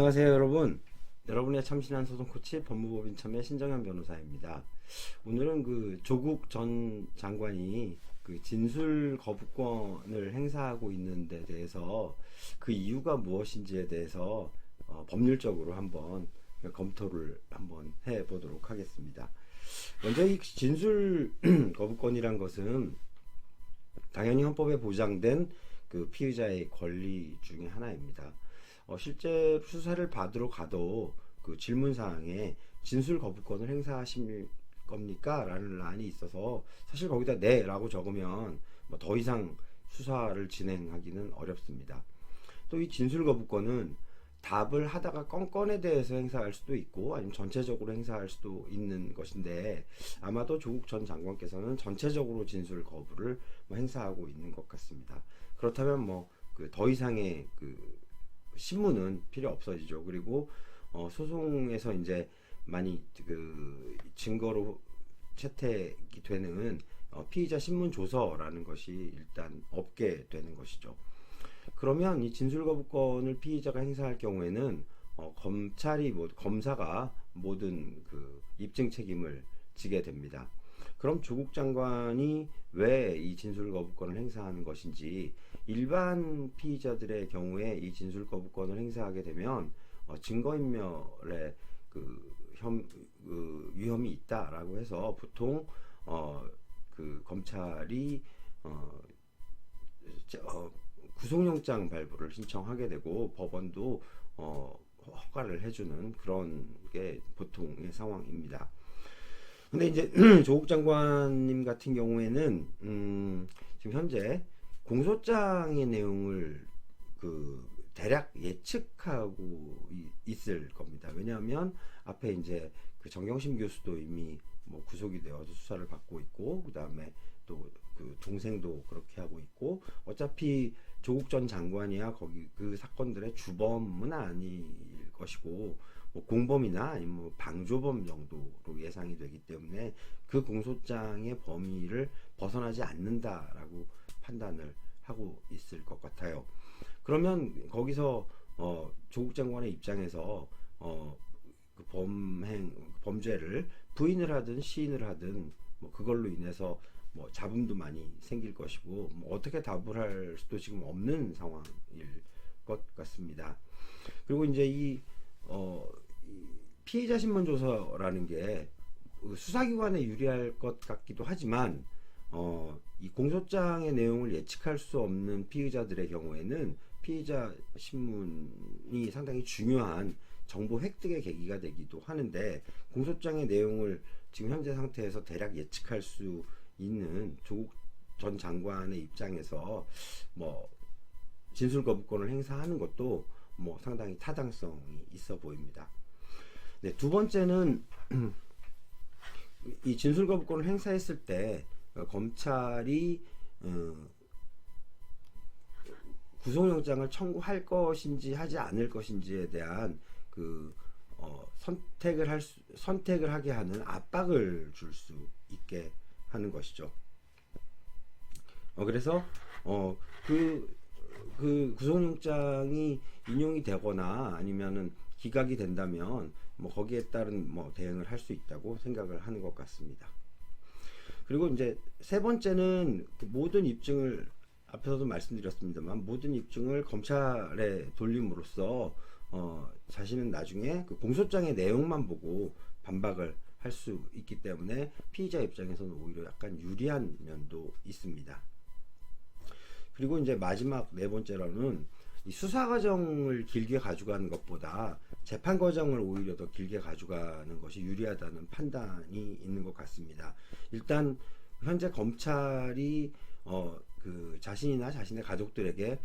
안녕하세요 여러분. 여러분의 참신한 소송 코치 법무법인 참여 신정현 변호사입니다. 오늘은 그 조국 전 장관이 그 진술 거부권을 행사하고 있는 데 대해서 그 이유가 무엇인지에 대해서 법률적으로 한번 검토를 한번 해보도록 하겠습니다. 먼저 이 진술 거부권이란 것은 당연히 헌법에 보장된 그 피의자의 권리 중에 하나입니다. 실제 수사를 받으러 가도 그 질문사항에 진술 거부권을 행사하실 겁니까? 라는 란이 있어서 사실 거기다 네 라고 적으면 뭐 더 이상 수사를 진행하기는 어렵습니다. 또 이 진술 거부권은 답을 하다가 건건에 대해서 행사할 수도 있고 아니면 전체적으로 행사할 수도 있는 것인데 아마도 조국 전 장관께서는 전체적으로 진술 거부를 행사하고 있는 것 같습니다. 그렇다면 뭐 그 더 이상의 그 신문은 필요 없어지죠. 그리고 소송에서 이제 많이 그 증거로 채택이 되는 피의자 신문 조서라는 것이 일단 없게 되는 것이죠. 그러면 이 진술 거부권을 피의자가 행사할 경우에는 검사가 모든 그 입증 책임을 지게 됩니다. 그럼 조국 장관이 왜 이 진술 거부권을 행사하는 것인지, 일반 피의자들의 경우에 이 진술 거부권을 행사하게 되면 증거인멸의 위험이 있다라고 해서 보통 그 검찰이 구속영장 발부를 신청하게 되고 법원도 허가를 해주는 그런 게 보통의 상황입니다. 근데 이제 조국 장관님 같은 경우에는 지금 현재 공소장의 내용을 그 대략 예측하고 있을 겁니다. 왜냐하면 앞에 이제 그 정경심 교수도 이미 뭐 구속이 되어서 수사를 받고 있고, 그 다음에 또 그 동생도 그렇게 하고 있고, 어차피 조국 전 장관이야 거기 그 사건들의 주범은 아닐 것이고, 뭐 공범이나 아니면 뭐 방조범 정도로 예상이 되기 때문에 그 공소장의 범위를 벗어나지 않는다라고 판단을 하고 있을 것 같아요. 그러면 거기서 조국 장관의 입장에서 그 범죄를 부인을 하든 시인을 하든 뭐 그걸로 인해서 뭐 잡음도 많이 생길 것이고, 뭐 어떻게 답을 할 수도 지금 없는 상황일 것 같습니다. 그리고 이제 이 피의자 신문 조서라는 게 수사기관에 유리할 것 같기도 하지만 이 공소장의 내용을 예측할 수 없는 피의자들의 경우에는 피의자 신문이 상당히 중요한 정보 획득의 계기가 되기도 하는데, 공소장의 내용을 지금 현재 상태에서 대략 예측할 수 있는 조국 전 장관의 입장에서 뭐 진술 거부권을 행사하는 것도 뭐 상당히 타당성이 있어 보입니다. 네, 두 번째는 이 진술 거부권을 행사했을 때 검찰이 구속영장을 청구할 것인지 하지 않을 것인지에 대한 그 선택을 하게 하는 압박을 줄 수 있게 하는 것이죠. 그래서 그 구속영장이 인용이 되거나 아니면은 기각이 된다면 뭐 거기에 따른 뭐 대응을 할 수 있다고 생각을 하는 것 같습니다. 그리고 이제 세 번째는 그 모든 입증을, 앞에서도 말씀드렸습니다만, 모든 입증을 검찰에 돌림으로써 자신은 나중에 그 공소장의 내용만 보고 반박을 할 수 있기 때문에 피의자 입장에서는 오히려 약간 유리한 면도 있습니다. 그리고 이제 마지막 네 번째로는 이 수사 과정을 길게 가져가는 것보다 재판 과정을 오히려 더 길게 가져가는 것이 유리하다는 판단이 있는 것 같습니다. 일단 현재 검찰이 그 자신이나 자신의 가족들에게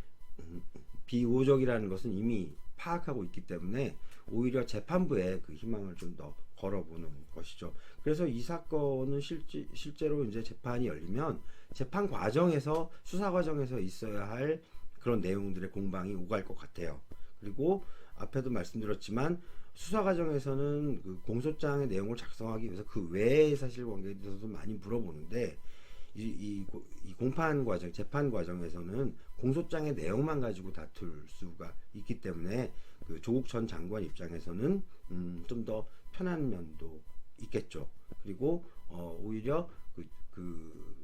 비우호적이라는 것은 이미 파악하고 있기 때문에 오히려 재판부에 그 희망을 좀 더 걸어보는 것이죠. 그래서 이 사건은 실제로 이제 재판이 열리면 재판 과정에서, 수사 과정에서 있어야 할 그런 내용들의 공방이 오갈 것 같아요. 그리고 앞에도 말씀드렸지만 수사 과정에서는 그 공소장의 내용을 작성하기 위해서 그 외의 사실관계에 대해서도 많이 물어보는데, 이 공판 과정, 재판 과정에서는 공소장의 내용만 가지고 다툴 수가 있기 때문에 그 조국 전 장관 입장에서는 좀 더 편한 면도 있겠죠. 그리고 오히려 그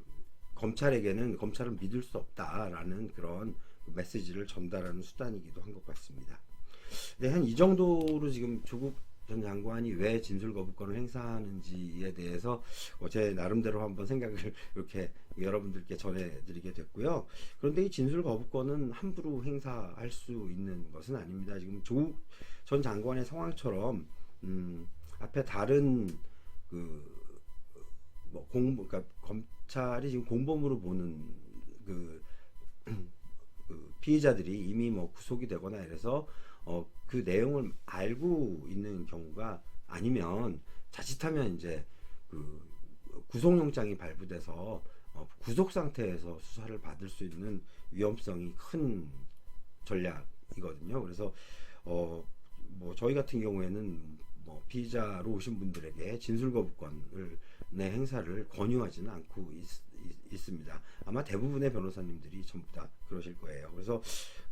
검찰에게는 검찰을 믿을 수 없다라는 그런 메시지를 전달하는 수단이기도 한 것 같습니다. 네, 한 이 정도로 지금 조국 전 장관이 왜 진술 거부권을 행사하는지에 대해서 제 나름대로 한번 생각을 이렇게 여러분들께 전해드리게 됐고요. 그런데 이 진술 거부권은 함부로 행사할 수 있는 것은 아닙니다. 지금 조국 전 장관의 상황처럼 앞에 다른 그러니까 검찰이 지금 공범으로 보는 그 피의자들이 이미 뭐 구속이 되거나 이래서 그 내용을 알고 있는 경우가 아니면 자칫하면 이제 그 구속영장이 발부돼서 구속 상태에서 수사를 받을 수 있는 위험성이 큰 전략이거든요. 그래서 뭐 저희 같은 경우에는 뭐 피의자로 오신 분들에게 진술거부권을 내 행사를 권유하지는 않고 있습니다. 아마 대부분의 변호사님들이 전부 다 그러실 거예요. 그래서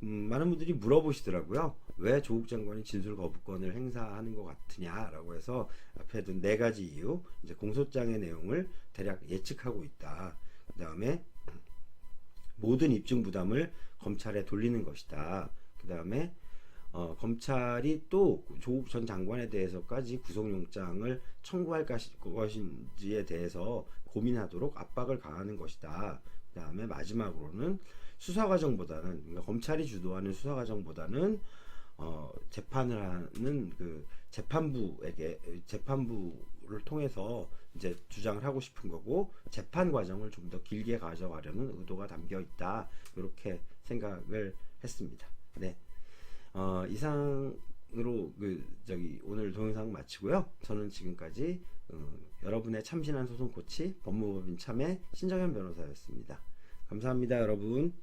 많은 분들이 물어보시더라고요. 왜 조국 장관이 진술거부권을 행사하는 것 같으냐라고 해서 앞에 둔 네 가지 이유, 이제 공소장의 내용을 대략 예측하고 있다. 그 다음에 모든 입증 부담을 검찰에 돌리는 것이다. 그 다음에 검찰이 또 조국 전 장관에 대해서까지 구속영장을 청구할 것인지에 대해서 고민하도록 압박을 가하는 것이다. 그 다음에 마지막으로는 수사과정보다는, 그러니까 검찰이 주도하는 수사과정보다는 재판을 하는 그 재판부를 통해서 이제 주장을 하고 싶은 거고, 재판 과정을 좀 더 길게 가져가려는 의도가 담겨 있다. 이렇게 생각을 했습니다. 네. 이상으로 오늘 동영상 마치고요. 저는 지금까지 여러분의 참신한 소송 코치 법무법인 참의 신정현 변호사였습니다. 감사합니다, 여러분.